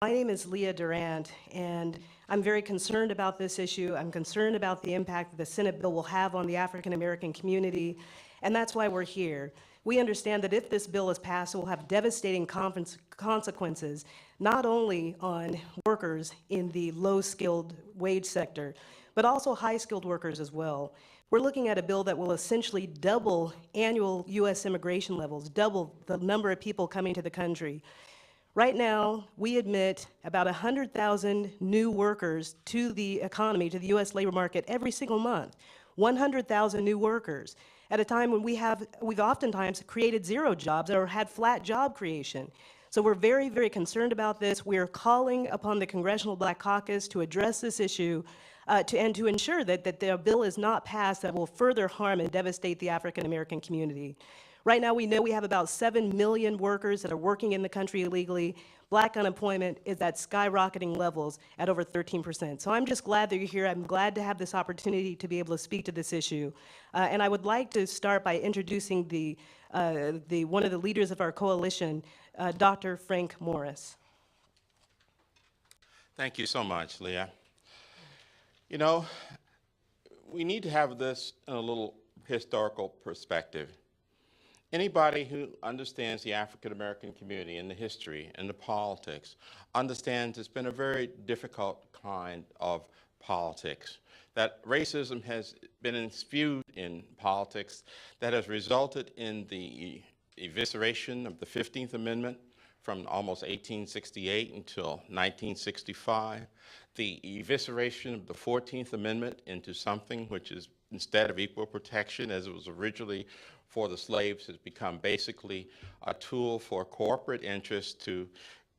My name is Leah Durant, and I'm very concerned about this issue. I'm concerned about the impact that the Senate bill will have on the African American community, and that's why we're here. We understand that if this bill is passed, it will have devastating consequences, not only on workers in the low-skilled wage sector, but also high-skilled workers as well. We're looking at a bill that will essentially double annual U.S. immigration levels, double the number of people coming to the country. Right now, we admit about 100,000 new workers to the economy, to the U.S. labor market every single month. 100,000 new workers at a time when we've oftentimes created zero jobs or had flat job creation. So we're very, very concerned about this. We are calling upon the Congressional Black Caucus to address this issue and to ensure that the bill is not passed that will further harm and devastate the African American community. Right now, we know we have about 7 million workers that are working in the country illegally. Black unemployment is at skyrocketing levels at over 13%. So I'm just glad that you're here. I'm glad to have this opportunity to be able to speak to this issue. And I would like to start by introducing one of the leaders of our coalition, Dr. Frank Morris. Thank you so much, Leah. You know, we need to have this in a little historical perspective. Anybody who understands the African American community and the history and the politics understands it's been a very difficult kind of politics. That racism has been infused in politics that has resulted in the evisceration of the 15th Amendment from almost 1868 until 1965, the evisceration of the 14th Amendment into something which is, instead of equal protection as it was originally for the slaves, has become basically a tool for corporate interests to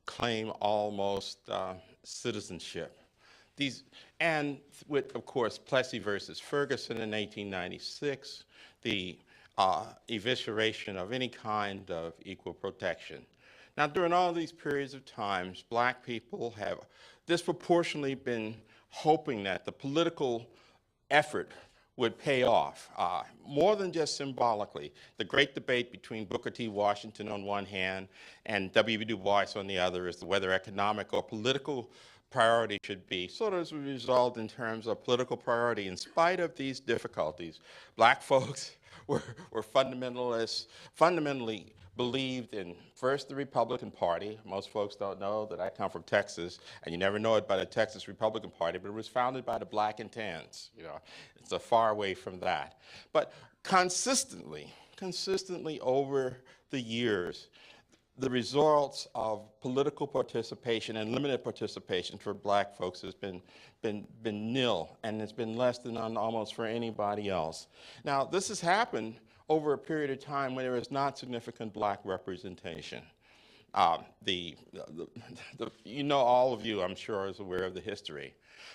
claim almost citizenship. And with, of course, Plessy versus Ferguson in 1896, the evisceration of any kind of equal protection. Now, during all these periods of times, Black people have disproportionately been hoping that the political effort would pay off, more than just symbolically. The great debate between Booker T. Washington on one hand and W.B. Du Bois on the other is whether economic or political priority should be sort of as a result in terms of political priority. In spite of these difficulties, Black folks were fundamentally believed in, first, the Republican Party. Most folks don't know that I come from Texas, and you never know it by the Texas Republican Party, but it was founded by the Black and Tans. You know, it's a far away from that. But consistently over the years, the results of political participation and limited participation for Black folks has been nil, and it's been less than none almost for anybody else. Now, this has happened over a period of time when there is not significant Black representation. You know, all of you, I'm sure, is aware of the history.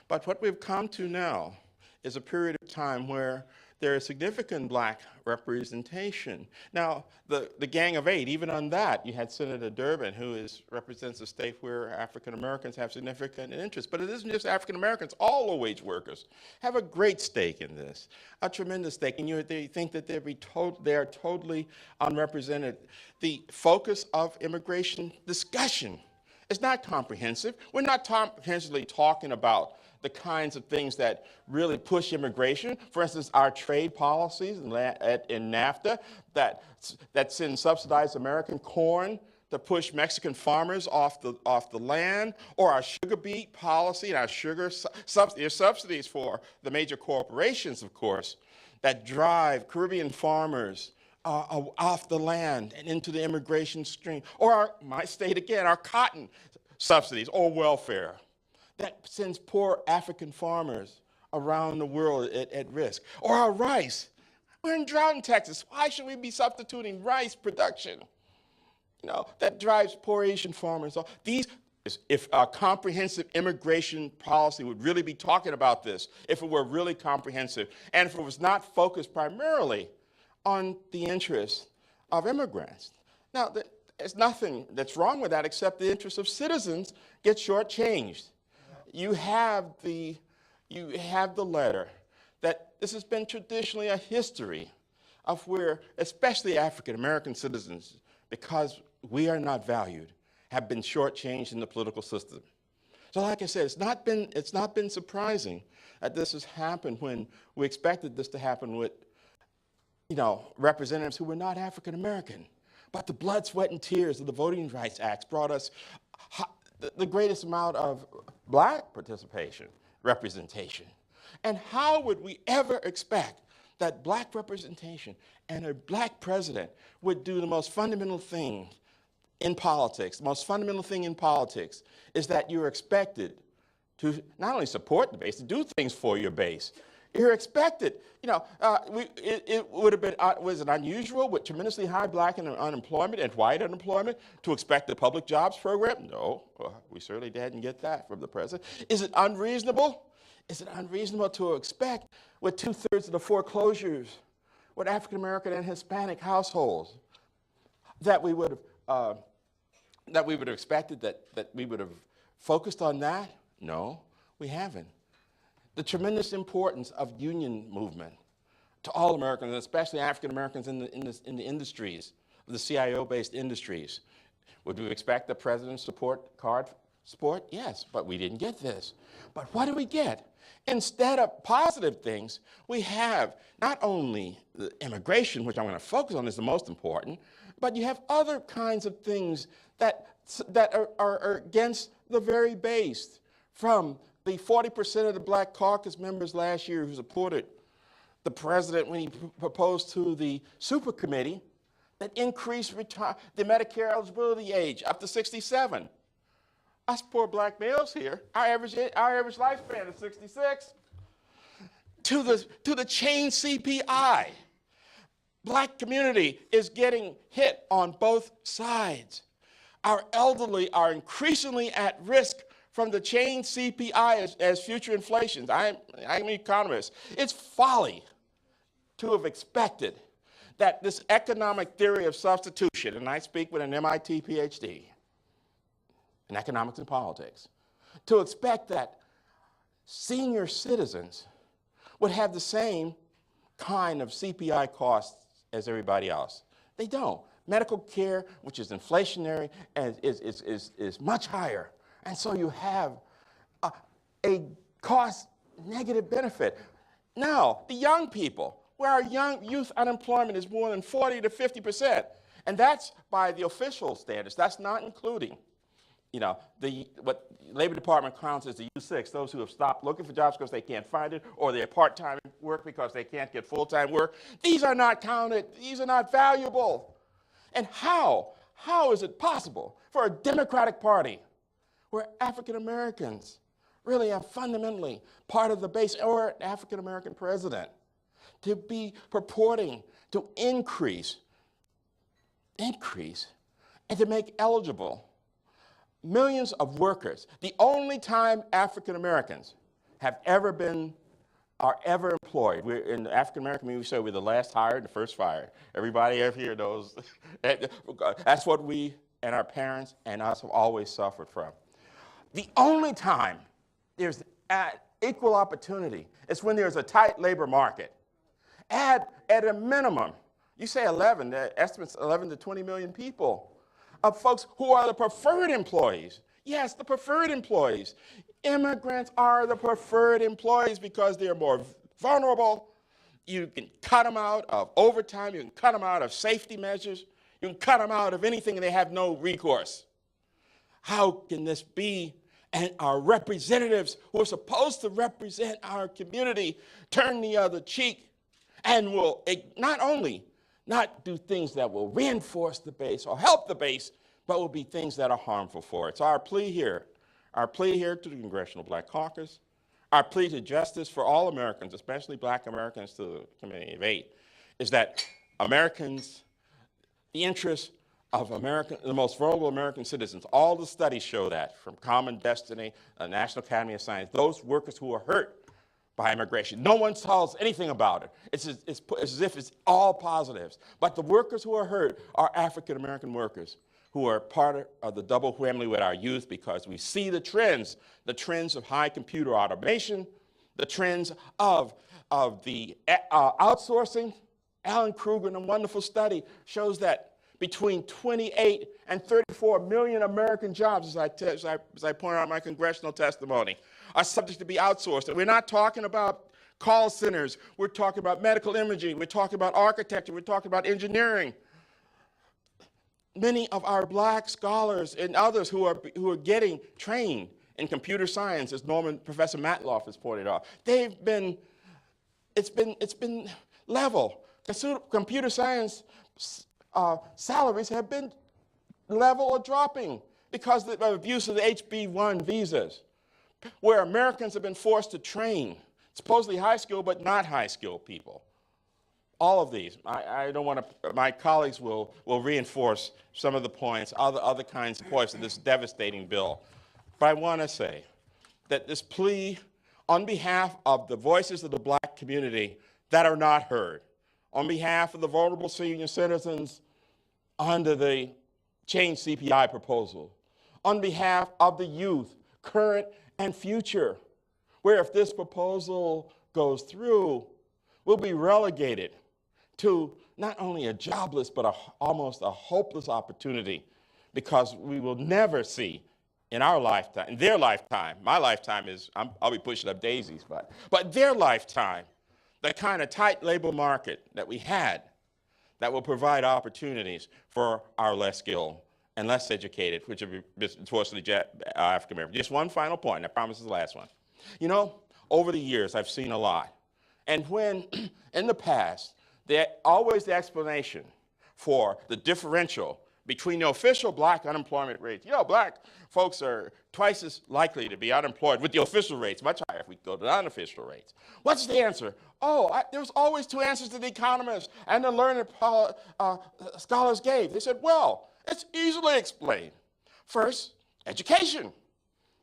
But what we've come to now is a period of time where there is significant Black representation. Now, the Gang of Eight, even on that, you had Senator Durbin, who represents a state where African Americans have significant interest. But it isn't just African Americans, all low-wage workers have a great stake in this, a tremendous stake, and they think that they are totally unrepresented. The focus of immigration discussion is not comprehensive. We're not comprehensively talking about the kinds of things that really push immigration. For instance, our trade policies in NAFTA that send subsidized American corn to push Mexican farmers off the land, or our sugar beet policy and our sugar subsidies for the major corporations, of course, that drive Caribbean farmers off the land and into the immigration stream. Or my state again, our cotton subsidies or welfare that sends poor African farmers around the world at risk. Or our rice. We're in drought in Texas. Why should we be substituting rice production? You know, that drives poor Asian farmers off. If a comprehensive immigration policy would really be talking about this, if it were really comprehensive, and if it was not focused primarily on the interests of immigrants. Now, there's nothing that's wrong with that except the interests of citizens get shortchanged. You have the letter that this has been traditionally a history of where, especially African American citizens, because we are not valued, have been shortchanged in the political system. So like I said, it's not been surprising that this has happened when we expected this to happen with, representatives who were not African American. But the blood, sweat, and tears of the Voting Rights Act brought us the greatest amount of black participation, representation. And how would we ever expect that black representation and a black president would do the most fundamental thing in politics? The most fundamental thing in politics is that you're expected to not only support the base, to do things for your base. You're expected, it would have been, was it unusual with tremendously high black unemployment and white unemployment to expect the public jobs program? No, we certainly didn't get that from the president. Is it unreasonable? Is it unreasonable to expect with 2/3 of the foreclosures with African American and Hispanic households that we would have expected that we would have focused on that? No, we haven't. The tremendous importance of union movement to all Americans, and especially African Americans in the industries, the CIO-based industries. Would we expect the president to support card sport? Yes, but we didn't get this. But what do we get? Instead of positive things, we have not only the immigration, which I'm going to focus on is the most important, but you have other kinds of things that are against the very base, from the 40% of the Black Caucus members last year who supported the president when he proposed to the super committee that increased the Medicare eligibility age up to 67. Us poor black males here, our average lifespan is 66. To the chain CPI, black community is getting hit on both sides. Our elderly are increasingly at risk from the chain CPI as future inflations. I'm an economist. It's folly to have expected that this economic theory of substitution, and I speak with an MIT PhD in economics and politics, to expect that senior citizens would have the same kind of CPI costs as everybody else. They don't. Medical care, which is inflationary, and is much higher. And so you have a cost negative benefit. Now, the young people, where our youth unemployment is more than 40 to 50%, and that's by the official standards. That's not including, what Labor Department counts as the U6, those who have stopped looking for jobs because they can't find it, or they're part-time work because they can't get full-time work. These are not counted. These are not valuable. And how is it possible for a Democratic Party where African Americans really are fundamentally part of the base, or an African American president, to be purporting to increase, and to make eligible millions of workers? The only time African Americans are ever employed. We're in the African American community, we say we're the last hired, the first fired. Everybody up here knows that's what we and our parents and us have always suffered from. The only time there's equal opportunity is when there's a tight labor market. At a minimum, you say 11, the estimate's 11 to 20 million people of folks who are the preferred employees. Yes, the preferred employees. Immigrants are the preferred employees because they're more vulnerable. You can cut them out of overtime. You can cut them out of safety measures. You can cut them out of anything, and they have no recourse. How can this be? And our representatives who are supposed to represent our community turn the other cheek and will not only not do things that will reinforce the base or help the base, but will be things that are harmful for it. So our plea here to the Congressional Black Caucus, our plea to justice for all Americans, especially black Americans, to the Committee of Eight, is that Americans, the interests of the most vulnerable American citizens, all the studies show that, from Common Destiny, the National Academy of Science, those workers who are hurt by immigration. No one tells anything about it. It's as if it's all positives. But the workers who are hurt are African American workers who are part of the double whammy with our youth, because we see the trends of high computer automation, the trends of the outsourcing. Alan Kruger, in a wonderful study, shows that between 28 and 34 144 million American jobs, as I pointed out in my congressional testimony, are subject to be outsourced. And we're not talking about call centers. We're talking about medical imaging. We're talking about architecture. We're talking about engineering. Many of our black scholars and others who are getting trained in computer science, as Professor Matloff has pointed out, it's been level. Computer science salaries have been level or dropping because of the abuse of the HB1 visas, where Americans have been forced to train supposedly high-skilled but not high-skilled people. All of these, I don't want to, my colleagues will reinforce some of the points, other kinds of points of this devastating bill. But I want to say that this plea on behalf of the voices of the black community that are not heard, on behalf of the vulnerable senior citizens under the change CPI proposal, on behalf of the youth, current and future, where if this proposal goes through, we'll be relegated to not only a jobless, but almost a hopeless opportunity, because we will never see in our lifetime, in their lifetime, my lifetime is, I'll be pushing up daisies, but their lifetime, the kind of tight labor market that we had that will provide opportunities for our less skilled and less educated, which are unfortunately African American. Just one final point, and I promise it's the last one. You know, over the years, I've seen a lot. And when, in the past, always the explanation for the differential between the official black unemployment rates. You know, black folks are twice as likely to be unemployed with the official rates, much higher if we go to the unofficial rates. What's the answer? Oh, there's always two answers that the economists and the learned scholars gave. They said, well, it's easily explained. First, education.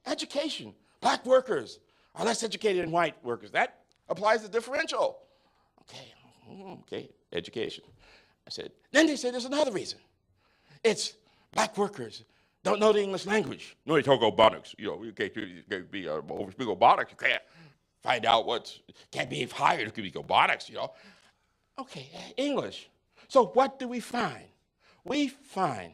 Education. Black workers are less educated than white workers. That applies the differential. Okay, education. I said, then they said there's another reason. It's black workers don't know the English language. No, they talk Obonics. You know, you can't be overspeak Obonics. You can't find out can't be hired. It could be Obonics, you know. Okay, English. So what do we find? We find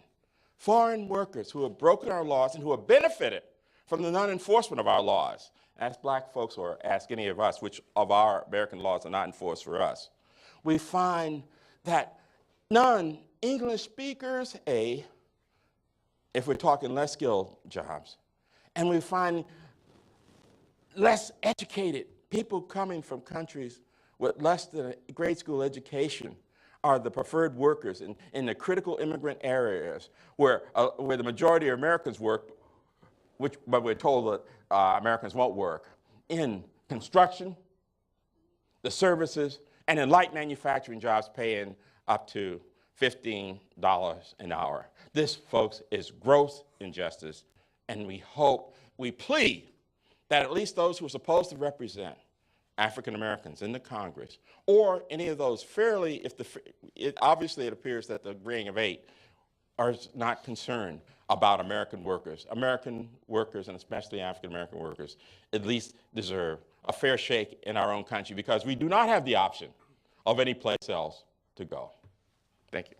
foreign workers who have broken our laws and who have benefited from the non-enforcement of our laws. Ask black folks or ask any of us which of our American laws are not enforced for us. We find that non-English speakers, if we're talking less skilled jobs, and we find less educated people coming from countries with less than a grade school education are the preferred workers in the critical immigrant areas where the majority of Americans work, but we're told that Americans won't work, in construction, the services, and in light manufacturing jobs paying up to $15 an hour. This, folks, is gross injustice, and we plead that at least those who are supposed to represent African Americans in the Congress, or any of those fairly, obviously it appears that the Agreeing of Eight are not concerned about American workers. American workers, and especially African American workers, at least deserve a fair shake in our own country, because we do not have the option of any place else to go. Thank you.